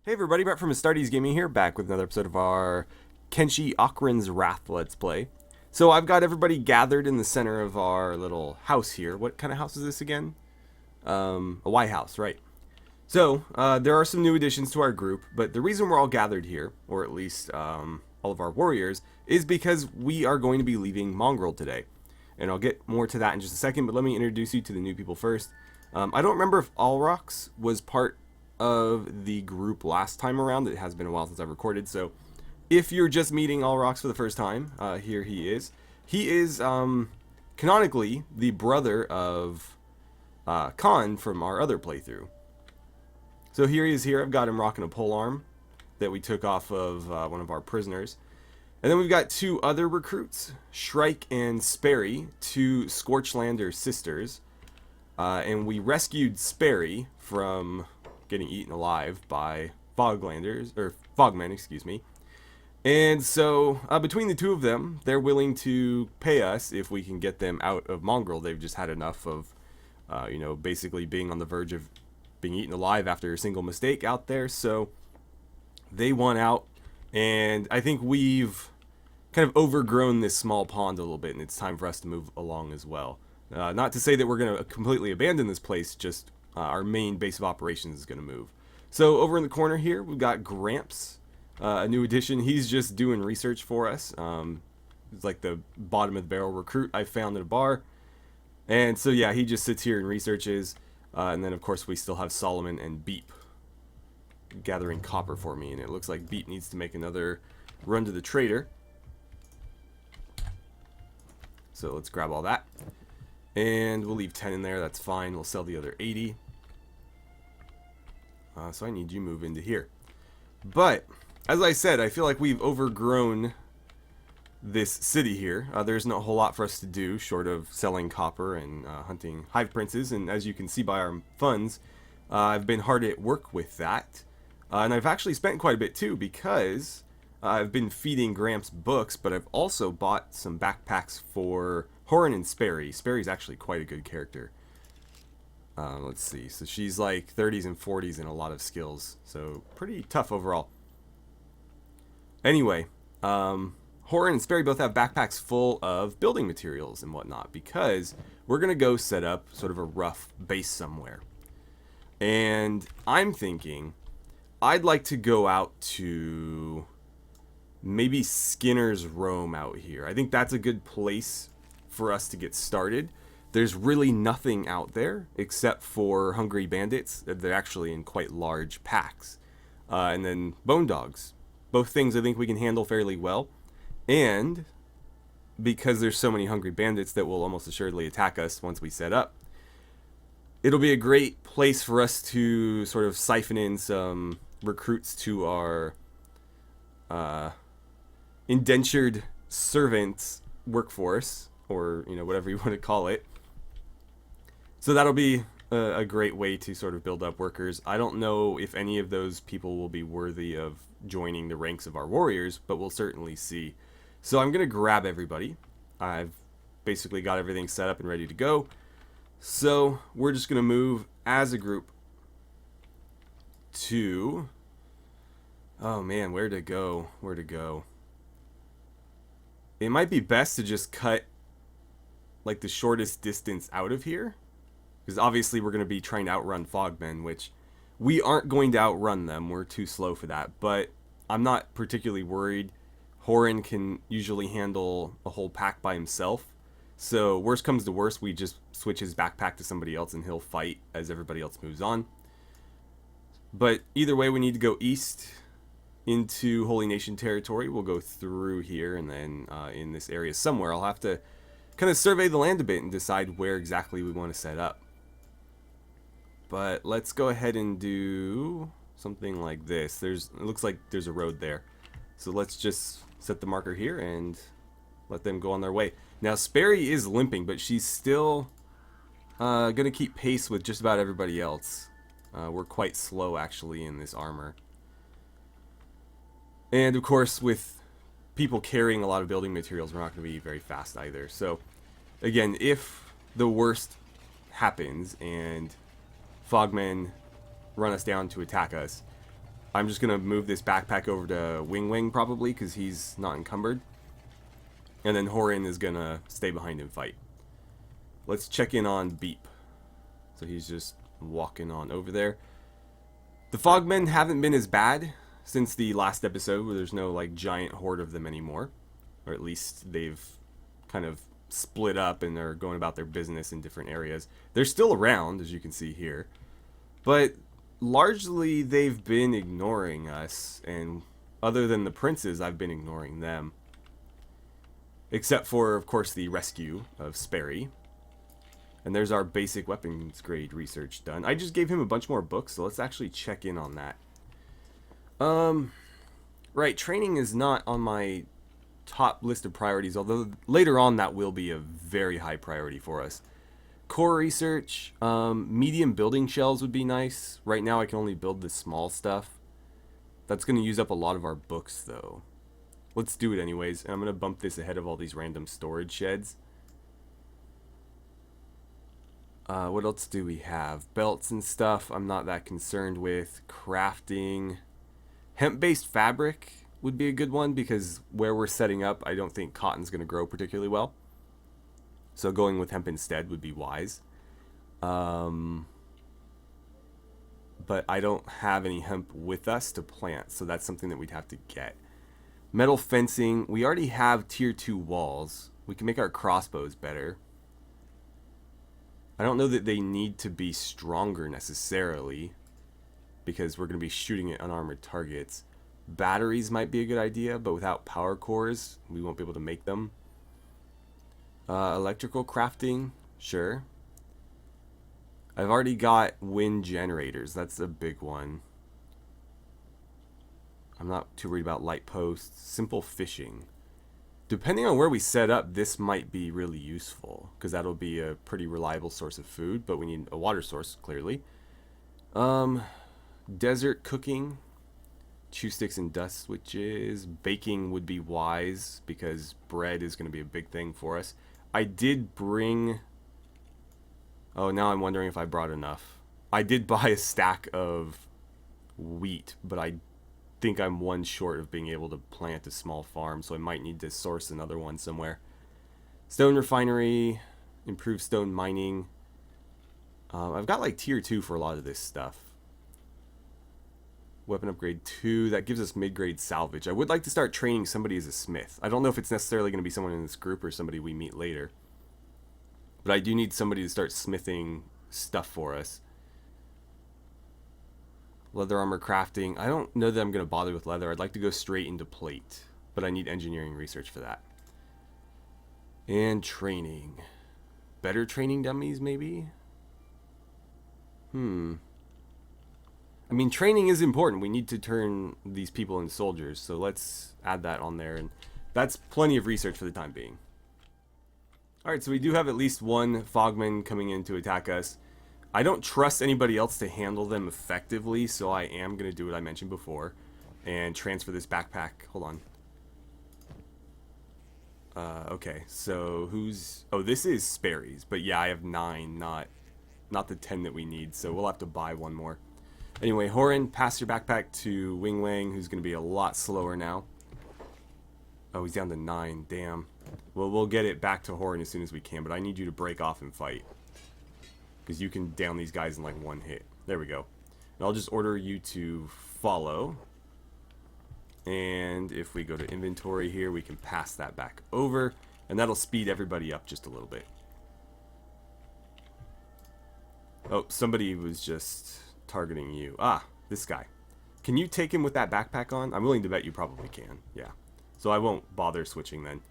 Hey everybody, Brett from AstartesGaming here, back with another episode of our Kenshi Okran's Wrath Let's Play. So I've got everybody gathered in the center of our little house here. What kind of house is this again? A White House, right. So, there are some new additions to our group, but the reason we're all gathered here, or at least all of our warriors, is because we are going to be leaving Mongrel today. And I'll get more to that in just a second, but let me introduce you to the new people first. I don't remember if Alrox was part of the group last time around. It has been a while since I've recorded, so if you're just meeting Alrox for the first time, here he is. He is canonically the brother of Khan from our other playthrough. So here he is here. I've got him rocking a polearm that we took off of one of our prisoners. And then we've got two other recruits, Shrike and Sperry, two Scorchlander sisters. And we rescued Sperry from getting eaten alive by Fogmen, excuse me. And so, between the two of them, they're willing to pay us if we can get them out of Mongrel. They've just had enough of, basically being on the verge of being eaten alive after a single mistake out there. So, they want out, and I think we've kind of overgrown this small pond a little bit, and it's time for us to move along as well. Not to say that we're going to completely abandon this place, just our main base of operations is going to move. So over in the corner here, we've got Gramps, a new addition. He's just doing research for us. It's like the bottom of the barrel recruit I found at a bar. And so yeah, he just sits here and researches. And then of course we still have Solomon and Beep gathering copper for me. And it looks like Beep needs to make another run to the trader. So let's grab all that. And we'll leave 10 in there, that's fine. We'll sell the other 80. So I need you to move into here. But, as I said, I feel like we've overgrown this city here. There's not a whole lot for us to do, short of selling copper and hunting hive princes. And as you can see by our funds, I've been hard at work with that. And I've actually spent quite a bit too, because I've been feeding Gramps books, but I've also bought some backpacks for Horan and Sperry. Sperry's actually quite a good character. Let's see. So she's like 30s and 40s in a lot of skills. So pretty tough overall. Anyway, Horan and Sperry both have backpacks full of building materials and whatnot, because we're going to go set up sort of a rough base somewhere. And I'm thinking I'd like to go out to maybe Skinner's Roam out here. I think that's a good place for us to get started. There's really nothing out there except for hungry bandits. They're actually in quite large packs. And then bone dogs. Both things I think we can handle fairly well. And because there's so many hungry bandits that will almost assuredly attack us once we set up, it'll be a great place for us to sort of siphon in some recruits to our indentured servants workforce, or whatever you want to call it. So that'll be a great way to sort of build up workers. I don't know if any of those people will be worthy of joining the ranks of our warriors, but we'll certainly see. So I'm going to grab everybody. I've basically got everything set up and ready to go. So we're just going to move as a group to... Oh man, where to go? Where to go? It might be best to just cut like the shortest distance out of here, because obviously we're going to be trying to outrun Fogmen, which we aren't going to outrun them. We're too slow for that, but I'm not particularly worried. Horan can usually handle a whole pack by himself, so worst comes to worst, we just switch his backpack to somebody else and he'll fight as everybody else moves on. But either way, we need to go east into Holy Nation territory. We'll go through here, and then in this area somewhere I'll have to kind of survey the land a bit and decide where exactly we want to set up. But let's go ahead and do something like this. It looks like there's a road there, so let's just set the marker here and let them go on their way. Now Sperry is limping, but she's still gonna keep pace with just about everybody else. We're quite slow actually in this armor. And of course, with people carrying a lot of building materials, we're not going to be very fast either. So, again, if the worst happens and Fogmen run us down to attack us, I'm just going to move this backpack over to Wing probably because he's not encumbered. And then Horan is going to stay behind and fight. Let's check in on Beep. So he's just walking on over there. The Fogmen haven't been as bad since the last episode where there's no like giant horde of them anymore. Or at least they've kind of split up and they're going about their business in different areas. They're still around, as you can see here. But largely they've been ignoring us, and other than the princes, I've been ignoring them. Except for, of course, the rescue of Sperry. And there's our basic weapons grade research done. I just gave him a bunch more books, so let's actually check in on that. Right, training is not on my top list of priorities, although later on that will be a very high priority for us. Core research, medium building shells would be nice. Right now I can only build the small stuff. That's going to use up a lot of our books though. Let's do it anyways, and I'm going to bump this ahead of all these random storage sheds. What else do we have? Belts and stuff I'm not that concerned with. Crafting. Hemp-based fabric would be a good one because where we're setting up, I don't think cotton's going to grow particularly well. So going with hemp instead would be wise. But I don't have any hemp with us to plant, so that's something that we'd have to get. Metal fencing. We already have tier 2 walls. We can make our crossbows better. I don't know that they need to be stronger necessarily, because we're going to be shooting at unarmored targets. Batteries might be a good idea, but without power cores, we won't be able to make them. Electrical crafting, sure. I've already got wind generators. That's a big one. I'm not too worried about light posts. Simple fishing. Depending on where we set up, this might be really useful, because that'll be a pretty reliable source of food, but we need a water source, clearly. Desert cooking. Chew sticks and dust switches. Baking would be wise, because bread is going to be a big thing for us. I did bring... Oh, now I'm wondering if I brought enough. I did buy a stack of wheat, but I think I'm one short of being able to plant a small farm, so I might need to source another one somewhere. Stone refinery, improved stone mining. I've got like tier 2 for a lot of this stuff. Weapon upgrade 2, that gives us mid-grade salvage. I would like to start training somebody as a smith. I don't know if it's necessarily going to be someone in this group or somebody we meet later. But I do need somebody to start smithing stuff for us. Leather armor crafting. I don't know that I'm going to bother with leather. I'd like to go straight into plate. But I need engineering research for that. And training. Better training dummies, maybe? I mean, training is important. We need to turn these people into soldiers. So let's add that on there. And that's plenty of research for the time being. Alright, so we do have at least one Fogman coming in to attack us. I don't trust anybody else to handle them effectively, so I am going to do what I mentioned before and transfer this backpack. Hold on. Okay, so who's... Oh, this is Sperry's, but yeah, I have 9, not the 10 that we need, so we'll have to buy one more. Anyway, Horan, pass your backpack to Wing Wang, who's going to be a lot slower now. Oh, he's down to 9, damn. Well, we'll get it back to Horan as soon as we can, but I need you to break off and fight. Because you can down these guys in like one hit. There we go. And I'll just order you to follow. And if we go to inventory here, we can pass that back over. And that'll speed everybody up just a little bit. Oh, somebody was just targeting you. Ah, this guy. Can you take him with that backpack on? I'm willing to bet you probably can. Yeah. So I won't bother switching then.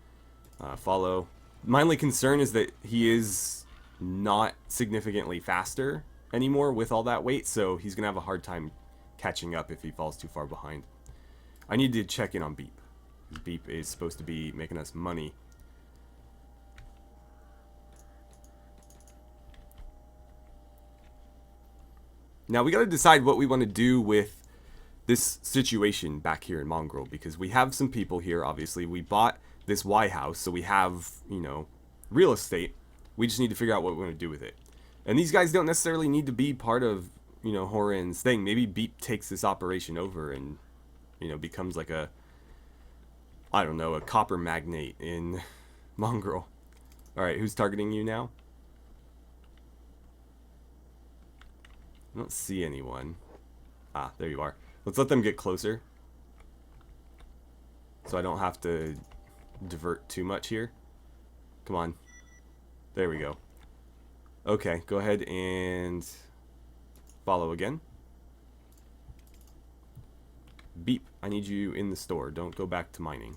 Follow. My only concern is that he is not significantly faster anymore with all that weight, so he's gonna have a hard time catching up if he falls too far behind. I need to check in on Beep. Beep is supposed to be making us money. Now we gotta decide what we want to do with this situation back here in Mongrel, because we have some people here, obviously. We bought this Y house, so we have, you know, real estate. We just need to figure out what we want to do with it. And these guys don't necessarily need to be part of you know, Horan's thing. Maybe Beep takes this operation over and, you know, becomes like a, I don't know, a copper magnate in Mongrel. Alright, who's targeting you now? I don't see anyone. Ah, there you are. Let's let them get closer, so I don't have to divert too much here. Come on. There we go. Okay, go ahead and follow again. Beep, I need you in the store. Don't go back to mining.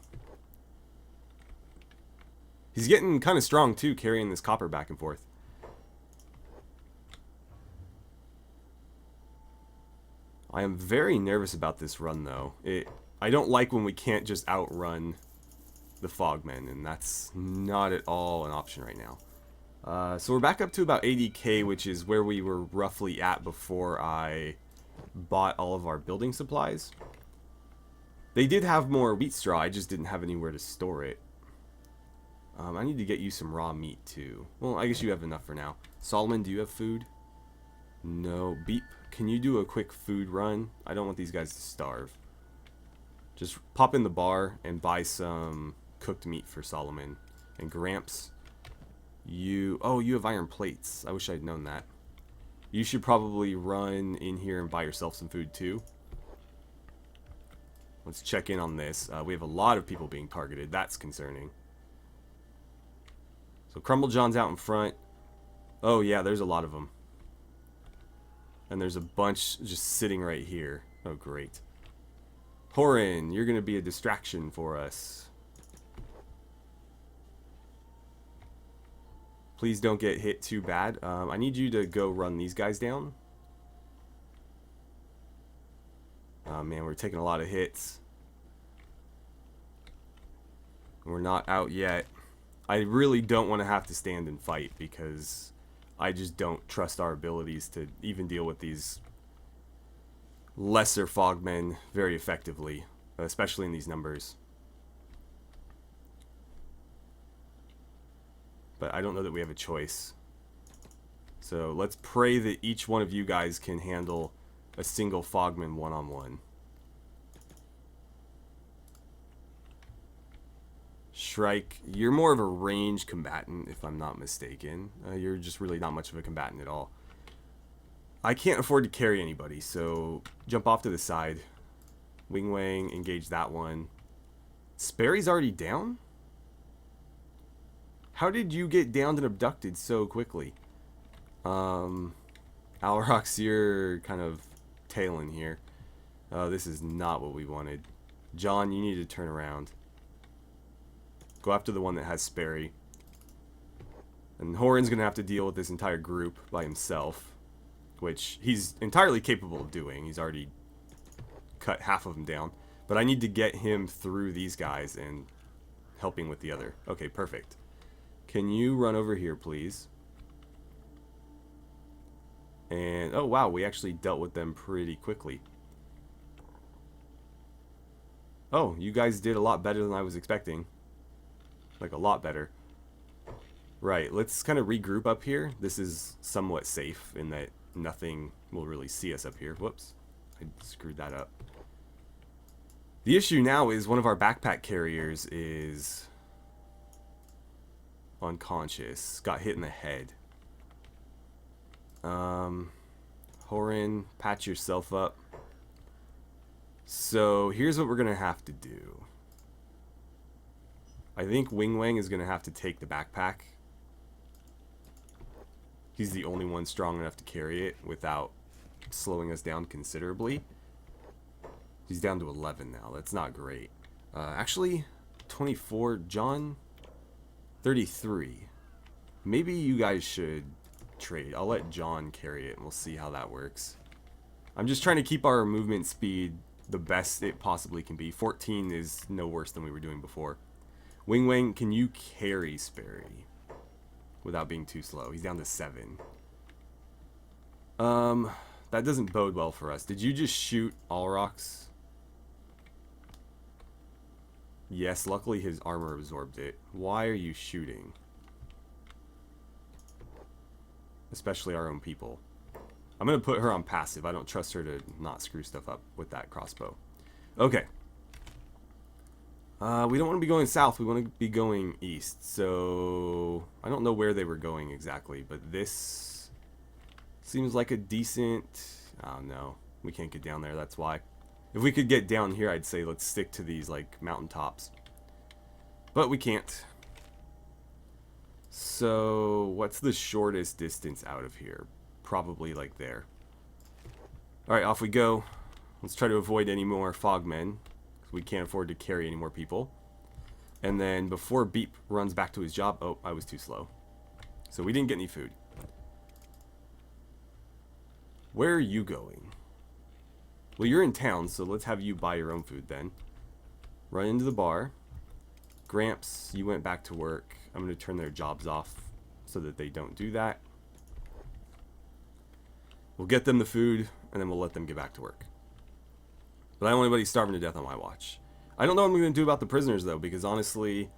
He's getting kind of strong too, carrying this copper back and forth. I am very nervous about this run though. I don't like when we can't just outrun the Fogmen, and that's not at all an option right now. So we're back up to about 80k, which is where we were roughly at before I bought all of our building supplies. They did have more wheat straw, I just didn't have anywhere to store it. I need to get you some raw meat too. Well, I guess you have enough for now. Solomon, do you have food? No. Beep, can you do a quick food run? I don't want these guys to starve. Just pop in the bar and buy some cooked meat for Solomon. And Gramps, you have iron plates. I wish I'd known that. You should probably run in here and buy yourself some food too. Let's check in on this. We have a lot of people being targeted. That's concerning. So Crumble John's out in front. Oh yeah, there's a lot of them. And there's a bunch just sitting right here. Oh great. Horan, you're going to be a distraction for us. Please don't get hit too bad. I need you to go run these guys down. Oh man, we're taking a lot of hits. We're not out yet. I really don't want to have to stand and fight because I just don't trust our abilities to even deal with these lesser Fogmen very effectively, especially in these numbers. But I don't know that we have a choice. So let's pray that each one of you guys can handle a single Fogman one-on-one. Shrike, you're more of a ranged combatant, if I'm not mistaken. You're just really not much of a combatant at all. I can't afford to carry anybody, so jump off to the side. Wing Wang, engage that one. Sperry's already down? How did you get downed and abducted so quickly? Alrox, you're kind of tailing here. This is not what we wanted. John, you need to turn around. Go after the one that has Sperry. And Horan's going to have to deal with this entire group by himself, which he's entirely capable of doing. He's already cut half of them down. But I need to get him through these guys and helping with the other. Okay, perfect. Can you run over here, please? And, oh wow, we actually dealt with them pretty quickly. Oh, you guys did a lot better than I was expecting. Like, a lot better. Right, let's kind of regroup up here. This is somewhat safe in that nothing will really see us up here. Whoops, I screwed that up. The issue now is one of our backpack carriers is unconscious. Got hit in the head. Horan, patch yourself up. So here's what we're gonna have to do. I think Wing Wang is gonna have to take the backpack. He's the only one strong enough to carry it without slowing us down considerably. He's down to 11 now. That's not great. Actually, 24. John, 33. Maybe you guys should trade. I'll let John carry it and we'll see how that works. I'm just trying to keep our movement speed the best it possibly can be. 14 is no worse than we were doing before. Wing Wang, can you carry Sperry without being too slow? He's down to 7. That doesn't bode well for us. Did you just shoot Alrox? Yes, luckily his armor absorbed it. Why are you shooting? Especially our own people. I'm going to put her on passive. I don't trust her to not screw stuff up with that crossbow. Okay. We don't want to be going south. We want to be going east. So I don't know where they were going exactly, but this seems like a decent... Oh, no. We can't get down there. That's why. If we could get down here, I'd say let's stick to these, like, mountaintops. But we can't. So what's the shortest distance out of here? Probably, like, there. Alright, off we go. Let's try to avoid any more fogmen. We can't afford to carry any more people. And then before Beep runs back to his job... Oh, I was too slow. So we didn't get any food. Where are you going? Well, you're in town, so let's have you buy your own food then. Run into the bar. Gramps, you went back to work. I'm going to turn their jobs off so that they don't do that. We'll get them the food, and then we'll let them get back to work. But I don't want anybody starving to death on my watch. I don't know what I'm going to do about the prisoners, though, because honestly,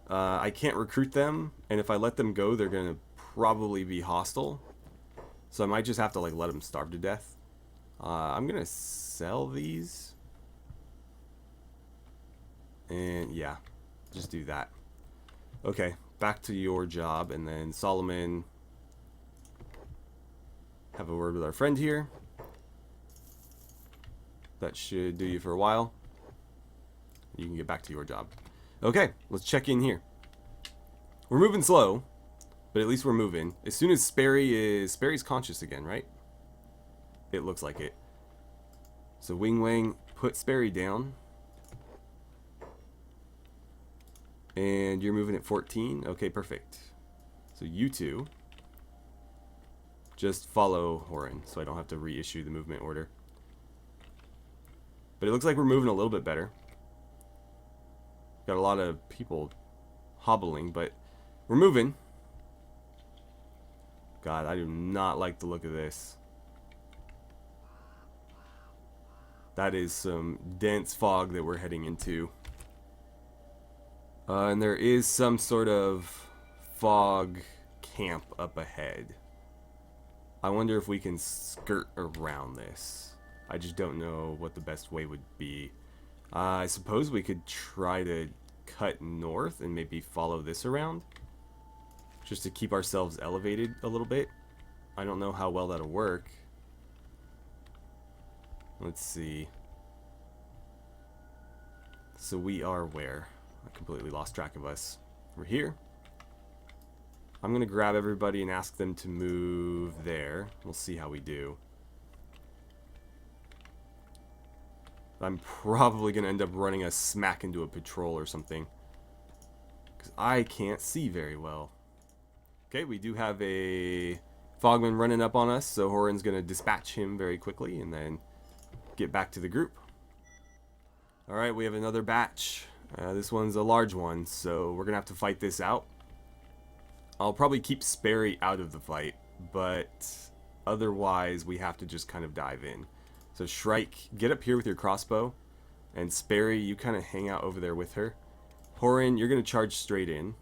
I can't recruit them, and if I let them go, they're going to probably be hostile. So I might just have to, like, let them starve to death. I'm going to sell these. And, yeah, just do that. Okay, back to your job, and then Solomon, have a word with our friend here. That should do you for a while. You can get back to your job. Okay, let's check in here. We're moving slow, but at least we're moving. As soon as Sperry's conscious again, right? It looks like it. So Wing Wang, put Sperry down. And you're moving at 14. Okay, perfect. So you two just follow Horan, so I don't have to reissue the movement order. But it looks like we're moving a little bit better. Got a lot of people hobbling, but we're moving. God, I do not like the look of this. That is some dense fog that we're heading into. And there is some sort of fog camp up ahead. I wonder if we can skirt around this. I just don't know what the best way would be. I suppose we could try to cut north and maybe follow this around. Just to keep ourselves elevated a little bit. I don't know how well that'll work. Let's see. So we are where? I completely lost track of us. We're here. I'm going to grab everybody and ask them to move there. We'll see how we do. I'm probably going to end up running us smack into a patrol or something. Because I can't see very well. Okay, we do have a Fogman running up on us, so Horan's going to dispatch him very quickly and then get back to the group. Alright, we have another batch. This one's a large one, so we're going to have to fight this out. I'll probably keep Sperry out of the fight, but otherwise we have to just kind of dive in. So Shrike, get up here with your crossbow, and Sperry, you kind of hang out over there with her. Horan, you're going to charge straight in.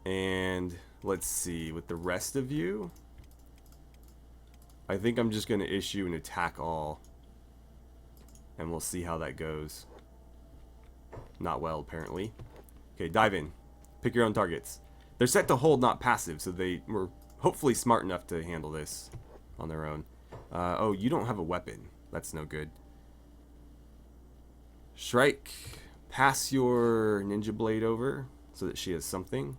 And let's see, with the rest of you, I think I'm just going to issue an attack all. And we'll see how that goes. Not well, apparently. Okay, dive in. Pick your own targets. They're set to hold, not passive, so they were hopefully smart enough to handle this on their own. Oh, you don't have a weapon. That's no good. Shrike, pass your ninja blade over so that she has something.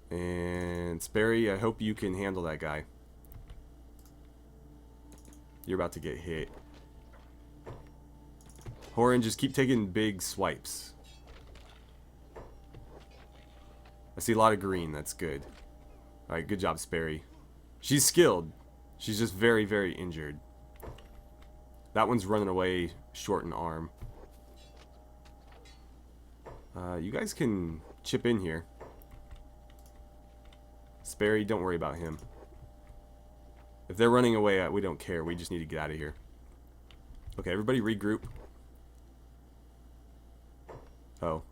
And Sperry, I hope you can handle that guy. You're about to get hit. Horan, just keep taking big swipes. I see a lot of green. That's good. Alright, good job, Sperry. She's skilled. She's just very, very injured. That one's running away short in arm. You guys can chip in here. Sperry, don't worry about him. If they're running away, we don't care. We just need to get out of here. Okay, everybody regroup. Oh,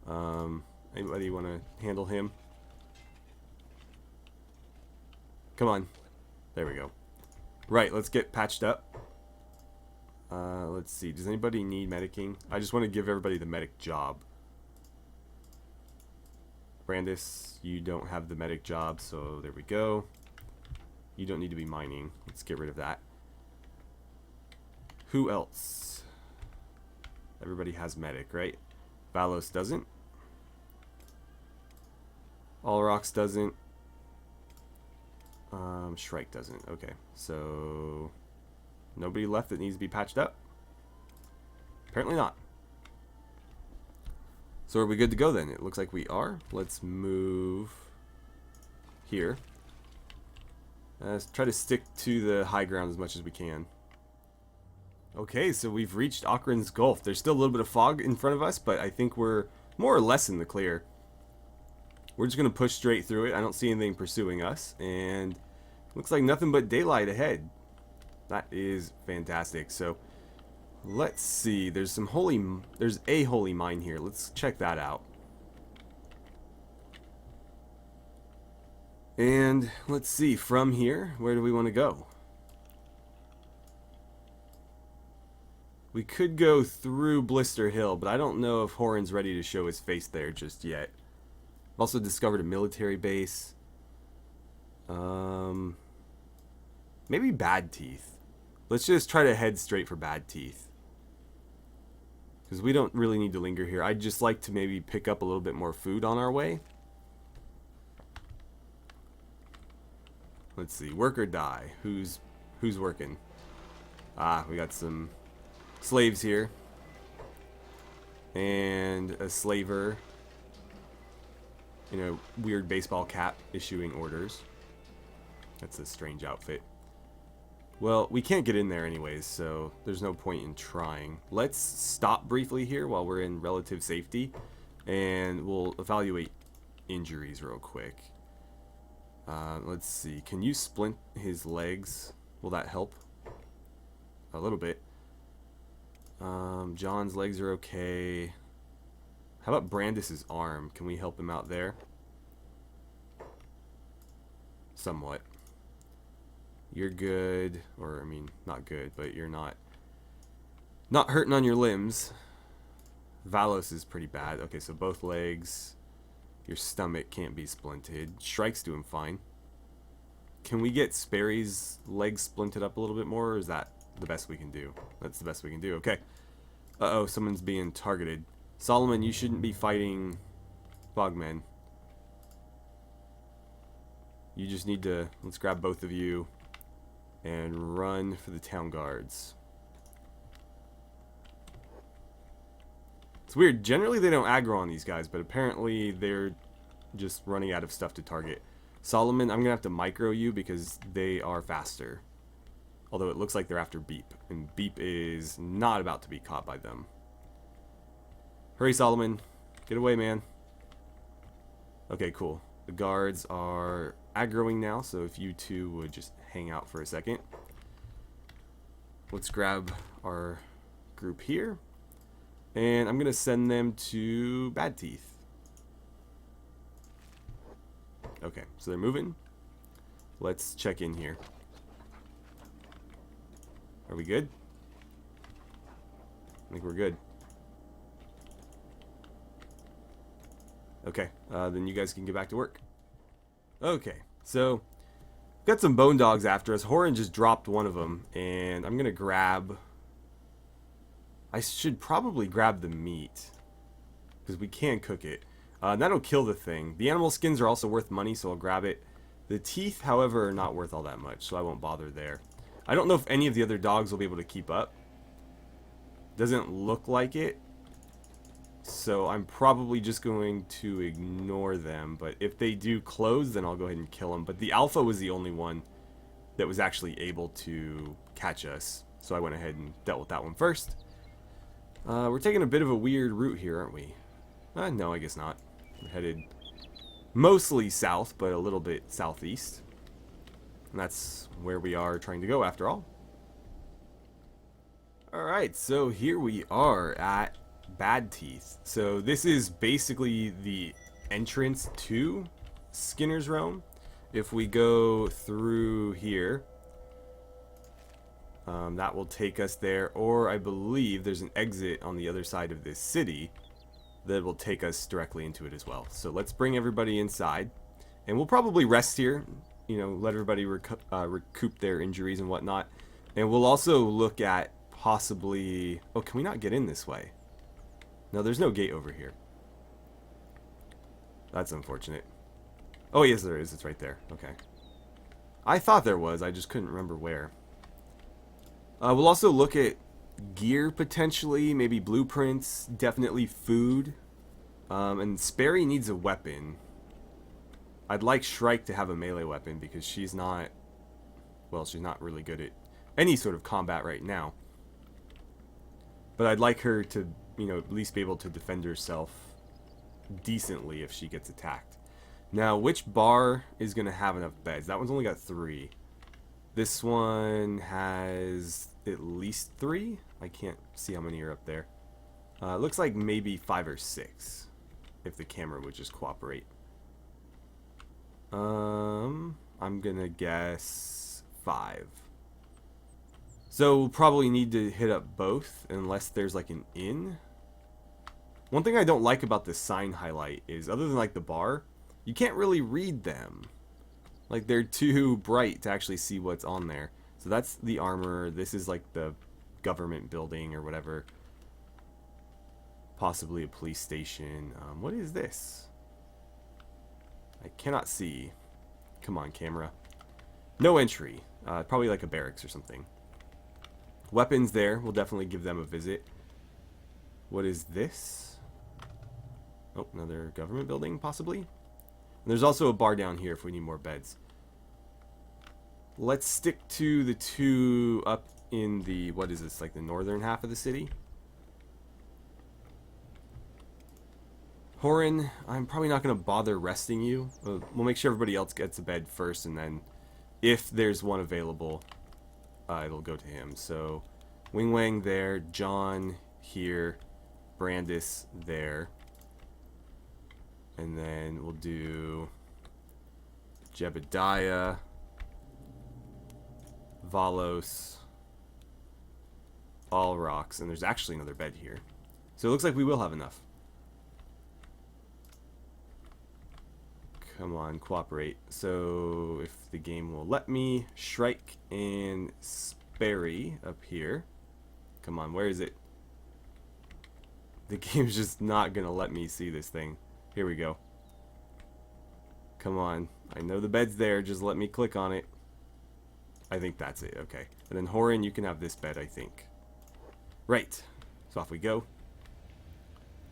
anybody want to handle him? Come on. There we go. Right, let's get patched up. Let's see. Does anybody need medicing? I just want to give everybody the medic job. Brandis, you don't have the medic job, so there we go. You don't need to be mining. Let's get rid of that. Who else? Everybody has medic, right? Valos doesn't. Allrocks doesn't. Shrike doesn't. Okay, so nobody left that needs to be patched up? Apparently not. So are we good to go then? It looks like we are. Let's move here. Let's try to stick to the high ground as much as we can. Okay, so we've reached Okran's Gulf. There's still a little bit of fog in front of us, but I think we're more or less in the clear. We're just going to push straight through it. I don't see anything pursuing us, and looks like nothing but daylight ahead. That is fantastic. So let's see. There's a holy mine here. Let's check that out. And let's see, from here, where do we want to go? We could go through Blister Hill, but I don't know if Horan's ready to show his face there just yet. I've also discovered a military base. Maybe Bad Teeth. Let's just try to head straight for Bad Teeth. Because we don't really need to linger here. I'd just like to maybe pick up a little bit more food on our way. Let's see. Work or die? Who's working? Ah, we got some slaves here. And a slaver in a weird baseball cap issuing orders. That's a strange outfit. Well, we can't get in there anyways, so there's no point in trying. Let's stop briefly here while we're in relative safety, and we'll evaluate injuries real quick. Let's see. Can you splint his legs? Will that help? A little bit. John's legs are okay. How about Brandis's arm? Can we help him out there? Somewhat. You're good, or I mean, not good, but you're not hurting on your limbs. Valos is pretty bad. Okay, so both legs. Your stomach can't be splinted. Shrike's doing fine. Can we get Sperry's legs splinted up a little bit more, or is that the best we can do? That's the best we can do. Okay. Uh-oh, someone's being targeted. Solomon, you shouldn't be fighting Bogmen. You just need to... Let's grab both of you and run for the town guards. It's weird. Generally, they don't aggro on these guys, but apparently they're just running out of stuff to target. Solomon, I'm going to have to micro you because they are faster. Although it looks like they're after Beep, and Beep is not about to be caught by them. Hurry, Solomon. Get away, man. Okay, cool. The guards are aggroing now, so if you two would just hang out for a second. Let's grab our group here. And I'm going to send them to Bad Teeth. Okay, so they're moving. Let's check in here. Are we good? I think we're good. Okay, then you guys can get back to work. Okay, so got some bone dogs after us. Horan just dropped one of them, and I'm gonna grab... I should probably grab the meat, because we can cook it. That'll kill the thing. The animal skins are also worth money, so I'll grab it. The teeth, however, are not worth all that much, so I won't bother there. I don't know if any of the other dogs will be able to keep up. Doesn't look like it. So I'm probably just going to ignore them. But if they do close, then I'll go ahead and kill them. But the alpha was the only one that was actually able to catch us. So I went ahead and dealt with that one first. We're taking a bit of a weird route here, aren't we? No, I guess not. We're headed mostly south, but a little bit southeast. And that's where we are trying to go after all. Alright, so here we are at Bad Teeth. So this is basically the entrance to Skinner's Realm. if we go through here, that will take us there. Or I believe there's an exit on the other side of this city that will take us directly into it as well. So let's bring everybody inside. And we'll probably rest here, you know, let everybody recoup their injuries and whatnot. And we'll also look at possibly... Oh, can we not get in this way? No, there's no gate over here. That's unfortunate. Oh, yes, there is. It's right there. Okay. I thought there was. I just couldn't remember where. We'll also look at gear, potentially. Maybe blueprints. Definitely food. And Sperry needs a weapon. I'd like Shrike to have a melee weapon because she's not... Well, she's not really good at any sort of combat right now. But I'd like her to, you know, at least be able to defend herself decently if she gets attacked. Now, which bar is going to have enough beds? That one's only got 3. This one has at least 3. I can't see how many are up there. It looks like maybe 5 or 6 if the camera would just cooperate. I'm gonna guess 5. So we'll probably need to hit up both unless there's like an inn. One thing I don't like about this sign highlight is, other than like the bar, you can't really read them. Like, they're too bright to actually see what's on there. So that's the armor. This is like the government building or whatever. Possibly a police station. What is this? I cannot see. Come on, camera. No entry. Probably like a barracks or something. Weapons there. We'll definitely give them a visit. What is this? Oh, another government building, possibly. And there's also a bar down here if we need more beds. Let's stick to the 2 up in the, what is this, like the northern half of the city? Horan, I'm probably not going to bother resting you. We'll make sure everybody else gets a bed first, and then if there's one available, it'll go to him. So, Wing Wang there, John here, Brandis there. And then we'll do Jebediah, Valos, all rocks. And there's actually another bed here. So it looks like we will have enough. Come on, cooperate. So if the game will let me, Shrike and Sperry up here. Come on, where is it? The game's just not going to let me see this thing. Here we go. Come on. I know the bed's there. Just let me click on it. I think that's it. Okay. And then Horan, you can have this bed, I think. Right. So off we go.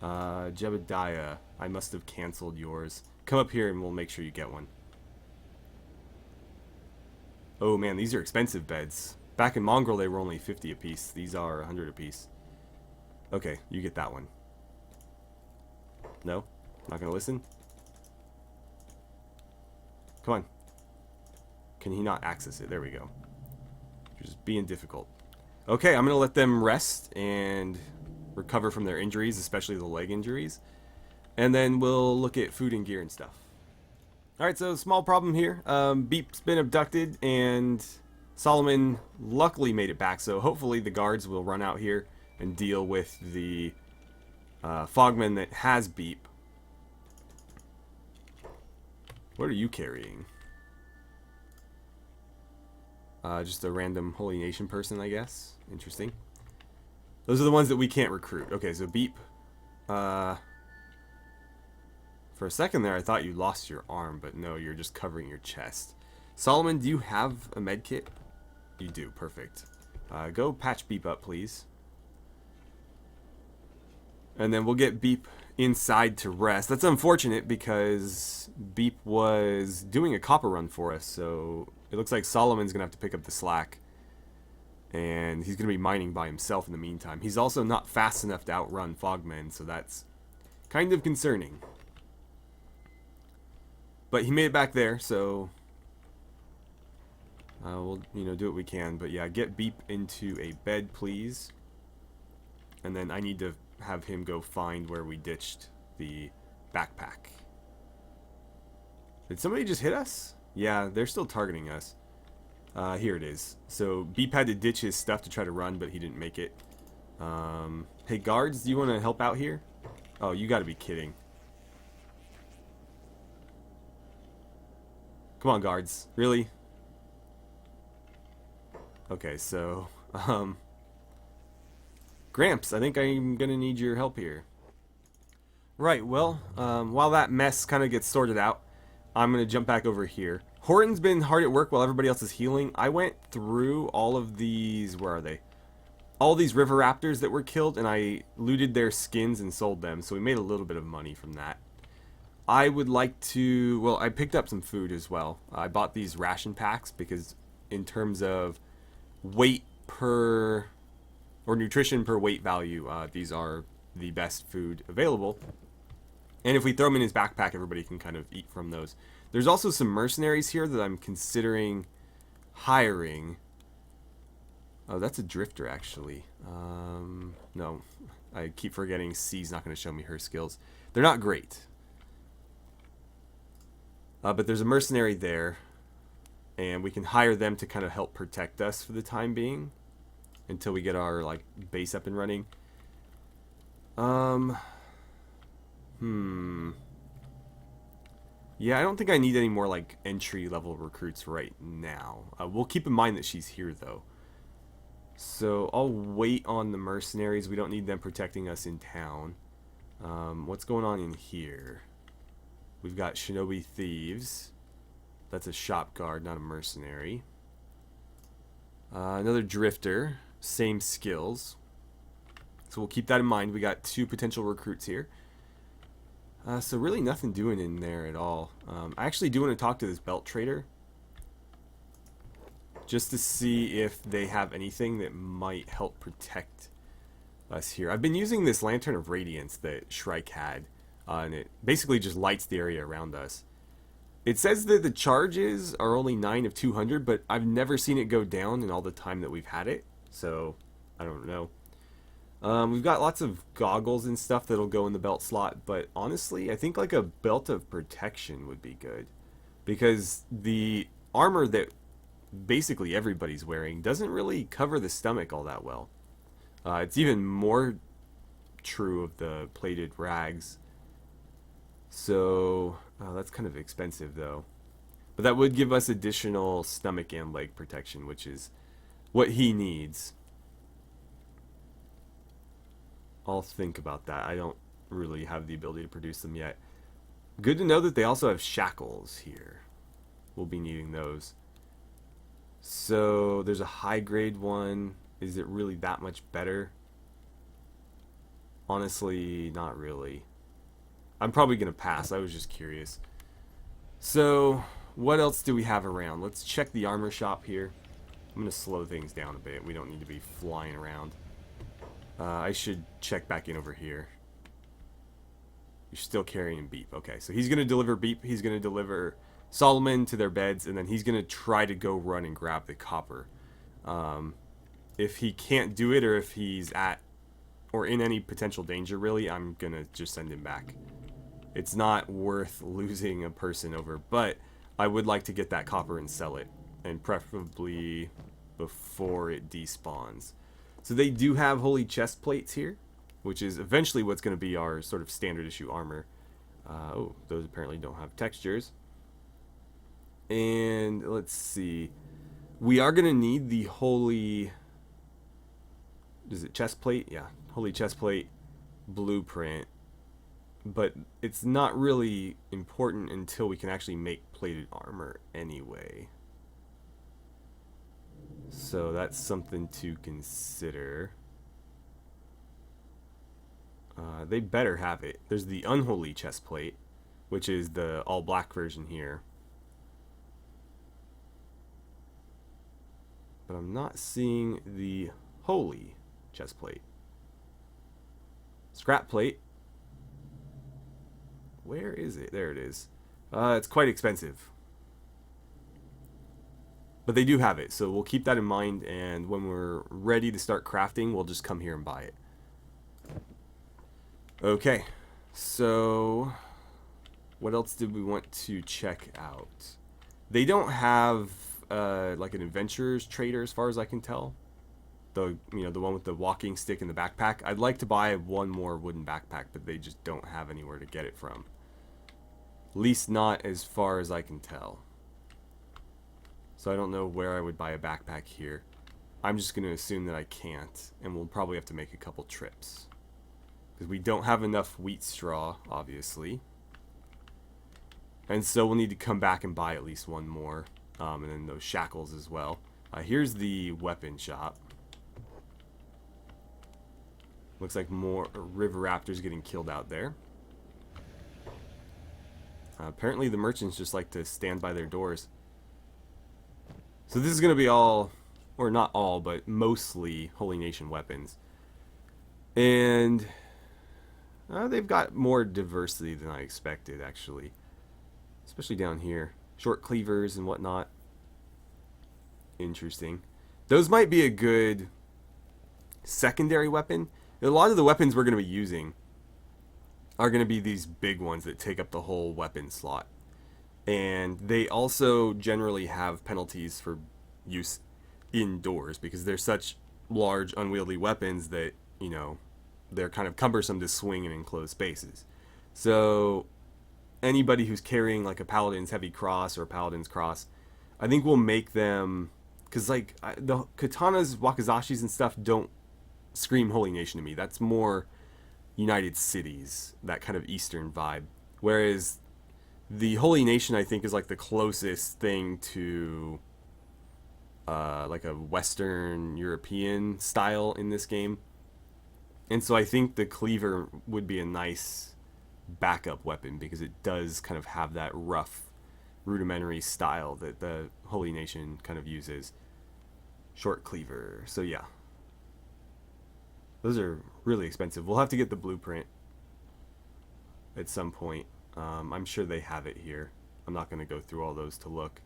Jebediah. I must have canceled yours. Come up here and we'll make sure you get one. Oh man, these are expensive beds. Back in Mongrel, they were only 50 apiece. These are 100 apiece. Okay, you get that one. No? Not gonna listen? Come on. Can he not access it? There we go. Just being difficult. Okay, I'm gonna let them rest and recover from their injuries, especially the leg injuries. And then we'll look at food and gear and stuff. Alright, so small problem here. Beep's been abducted, and Solomon luckily made it back, so hopefully the guards will run out here and deal with the Fogman that has Beep. What are you carrying? Just a random Holy Nation person, I guess. Interesting. Those are the ones that we can't recruit. Okay, so Beep. For a second there, I thought you lost your arm, but no, you're just covering your chest. Solomon, do you have a med kit? You do, perfect. Go patch Beep up, please. And then we'll get Beep inside to rest. That's unfortunate because Beep was doing a copper run for us, so it looks like Solomon's going to have to pick up the slack. And he's going to be mining by himself in the meantime. He's also not fast enough to outrun Fogmen, so that's kind of concerning. But he made it back there, so we'll, do what we can. But yeah, get Beep into a bed, please. And then I need to have him go find where we ditched the backpack. Did somebody just hit us? Yeah, they're still targeting us. Here it is. So Beep had to ditch his stuff to try to run, but he didn't make it. Hey guards, do you want to help out here? Oh, you gotta be kidding. Come on, guards. Really? Okay, so, Gramps, I think I'm gonna need your help here. Right, well, while that mess kind of gets sorted out, I'm gonna jump back over here. Horan's been hard at work while everybody else is healing. I went through all of these, where are they? All these river raptors that were killed, and I looted their skins and sold them, so we made a little bit of money from that. I would like to, well, I picked up some food as well. I bought these ration packs because in terms of weight per, or nutrition per weight value, these are the best food available. And if we throw them in his backpack, everybody can kind of eat from those. There's also some mercenaries here that I'm considering hiring. Oh, that's a drifter, actually. No, I keep forgetting C's not going to show me her skills. They're not great. But there's a mercenary there, and we can hire them to kind of help protect us for the time being until we get our like base up and running. Yeah, I don't think I need any more like entry level recruits right now. We'll keep in mind that she's here though. So I'll wait on the mercenaries. We don't need them protecting us in town. What's going on in here? We've got shinobi thieves. That's a shop guard, not a mercenary. Another drifter. Same skills. So we'll keep that in mind. We got 2 potential recruits here. So really nothing doing in there at all. I actually do want to talk to this belt trader, just to see if they have anything that might help protect us here. I've been using this Lantern of Radiance that Shrike had, and it basically just lights the area around us. It says that the charges are only 9 of 200, but I've never seen it go down in all the time that we've had it, so I don't know. We've got lots of goggles and stuff that'll go in the belt slot, but honestly, I think like a belt of protection would be good, because the armor that basically everybody's wearing doesn't really cover the stomach all that well. It's even more true of the plated rags. So that's kind of expensive though, but that would give us additional stomach and leg protection, which is what he needs. I'll think about that. I don't really have the ability to produce them yet. Good to know that they also have shackles here. We'll be needing those. So there's a high grade one. Is it really that much better? Honestly, not really. I'm probably going to pass. I was just curious. So what else do we have around? Let's check the armor shop here. I'm going to slow things down a bit. We don't need to be flying around. I should check back in over here. You're still carrying Beep. Okay, so he's going to deliver Beep. He's going to deliver Solomon to their beds, and then he's going to try to go run and grab the copper. If he can't do it, or if he's at or in any potential danger, really, I'm going to just send him back. It's not worth losing a person over, but I would like to get that copper and sell it, and preferably before it despawns. So they do have holy chest plates here, which is eventually what's going to be our sort of standard issue armor. Oh, those apparently don't have textures. And let's see. We are going to need the holy... Is it chest plate? Yeah, holy chest plate blueprint. But it's not really important until we can actually make plated armor anyway. So that's something to consider. They better have it. There's the unholy chest plate, which is the all black version here. But I'm not seeing the holy chest plate. Scrap plate. Where is it? There it is. It's quite expensive. But they do have it, so we'll keep that in mind, and when we're ready to start crafting, we'll just come here and buy it. Okay, so what else did we want to check out? They don't have like an adventurer's trader as far as I can tell. The one with the walking stick and the backpack. I'd like to buy one more wooden backpack, but they just don't have anywhere to get it from. At least not as far as I can tell. So I don't know where I would buy a backpack here. I'm just going to assume that I can't, and we'll probably have to make a couple trips. Because we don't have enough wheat straw, obviously. And so we'll need to come back and buy at least one more. And then those shackles as well. Here's the weapon shop. Looks like more river raptors getting killed out there. Apparently the merchants just like to stand by their doors. So this is going to be all, or not all, but mostly Holy Nation weapons. And they've got more diversity than I expected, actually. Especially down here. Short cleavers and whatnot. Interesting. Those might be a good secondary weapon. A lot of the weapons we're going to be using are going to be these big ones that take up the whole weapon slot. And they also generally have penalties for use indoors because they're such large, unwieldy weapons that, you know, they're kind of cumbersome to swing in enclosed spaces. So anybody who's carrying like a Paladin's Heavy Cross or a Paladin's Cross, I think we'll make them, because like the katanas, wakizashis and stuff don't scream Holy Nation to me. That's more United Cities, that kind of Eastern vibe. Whereas the Holy Nation, I think, is like the closest thing to like a Western European style in this game. And so I think the cleaver would be a nice backup weapon because it does kind of have that rough, rudimentary style that the Holy Nation kind of uses. Short cleaver. So yeah. Those are really expensive. We'll have to get the blueprint at some point. I'm sure they have it here. I'm not going to go through all those to look.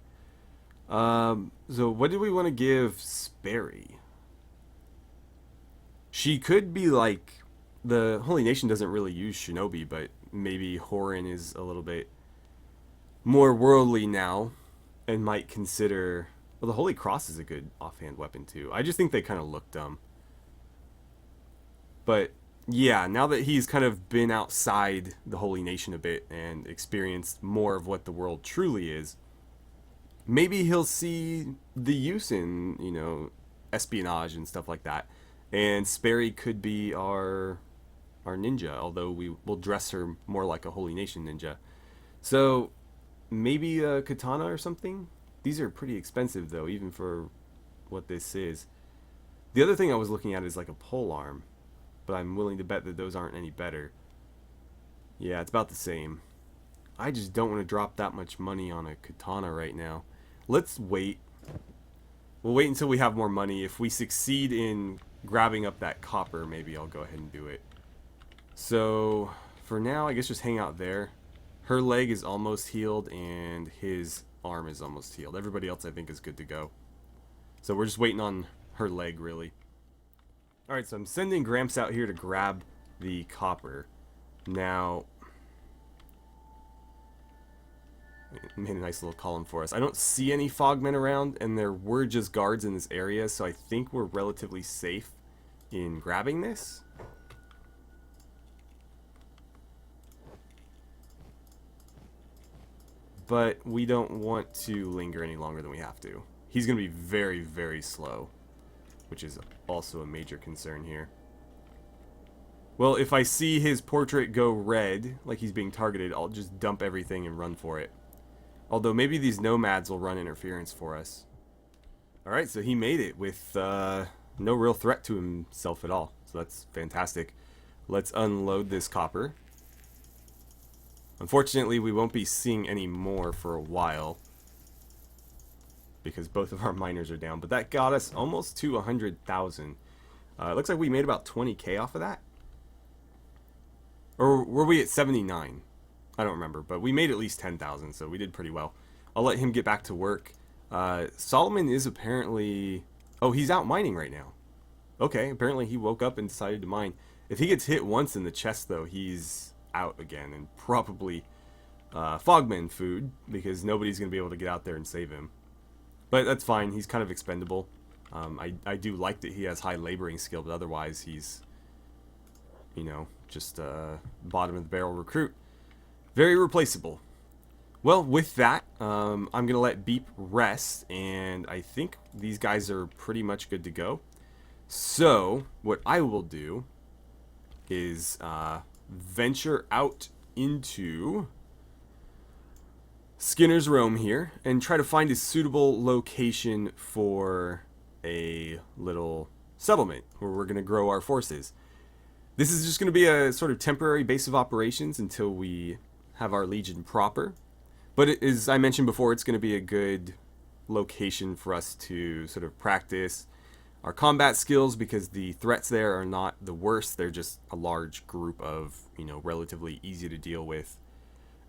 So what do we want to give Sperry? She could be like... The Holy Nation doesn't really use Shinobi, but maybe Horan is a little bit more worldly now and might consider... Well, the Holy Cross is a good offhand weapon too. I just think they kind of look dumb. But yeah, now that he's kind of been outside the Holy Nation a bit and experienced more of what the world truly is, maybe he'll see the use in, you know, espionage and stuff like that. And Sperry could be our ninja, although we will dress her more like a Holy Nation ninja. So maybe a katana or something? These are pretty expensive though, even for what this is. The other thing I was looking at is like a pole arm. But I'm willing to bet that those aren't any better. Yeah, it's about the same. I just don't want to drop that much money on a katana right now. Let's wait. We'll wait until we have more money. If we succeed in grabbing up that copper, maybe I'll go ahead and do it. So, for now, I guess just hang out there. Her leg is almost healed, and his arm is almost healed. Everybody else, I think, is good to go. So we're just waiting on her leg, really. Alright, so I'm sending Gramps out here to grab the copper. Now, made a nice little column for us. I don't see any fogmen around, and there were just guards in this area, so I think we're relatively safe in grabbing this. But we don't want to linger any longer than we have to. He's going to be very, very slow, which is also a major concern here. Well, if I see his portrait go red, like he's being targeted, I'll just dump everything and run for it. Although maybe these nomads will run interference for us. Alright, so he made it with no real threat to himself at all. So that's fantastic. Let's unload this copper. Unfortunately, we won't be seeing any more for a while, because both of our miners are down. But that got us almost to 100,000. It looks like we made about 20k off of that. Or were we at 79? I don't remember. But we made at least 10,000, so we did pretty well. I'll let him get back to work. Solomon is apparently... Oh, he's out mining right now. Okay, apparently he woke up and decided to mine. If he gets hit once in the chest, though, he's out again and probably Fogman food, because nobody's going to be able to get out there and save him. But that's fine, he's kind of expendable. I do like that he has high laboring skill, but otherwise he's, you know, just bottom of the barrel recruit. Very replaceable. Well, with that, I'm going to let Beep rest, and I think these guys are pretty much good to go. So, what I will do is venture out into Skinner's Roam here and try to find a suitable location for a little settlement where we're going to grow our forces. This is just going to be a sort of temporary base of operations until we have our legion proper. But as I mentioned before, it's going to be a good location for us to sort of practice our combat skills, because the threats there are not the worst. They're just a large group of, you know, relatively easy to deal with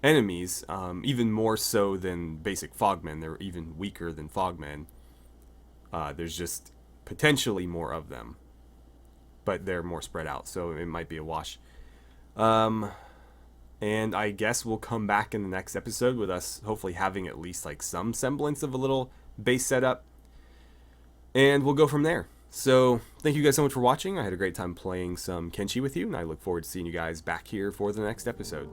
enemies, even more so than basic Fogmen. They're even weaker than Fogmen. There's just potentially more of them, but they're more spread out, so it might be a wash. And I guess we'll come back in the next episode with us hopefully having at least like some semblance of a little base setup. And we'll go from there. So thank you guys so much for watching. I had a great time playing some Kenshi with you, and I look forward to seeing you guys back here for the next episode.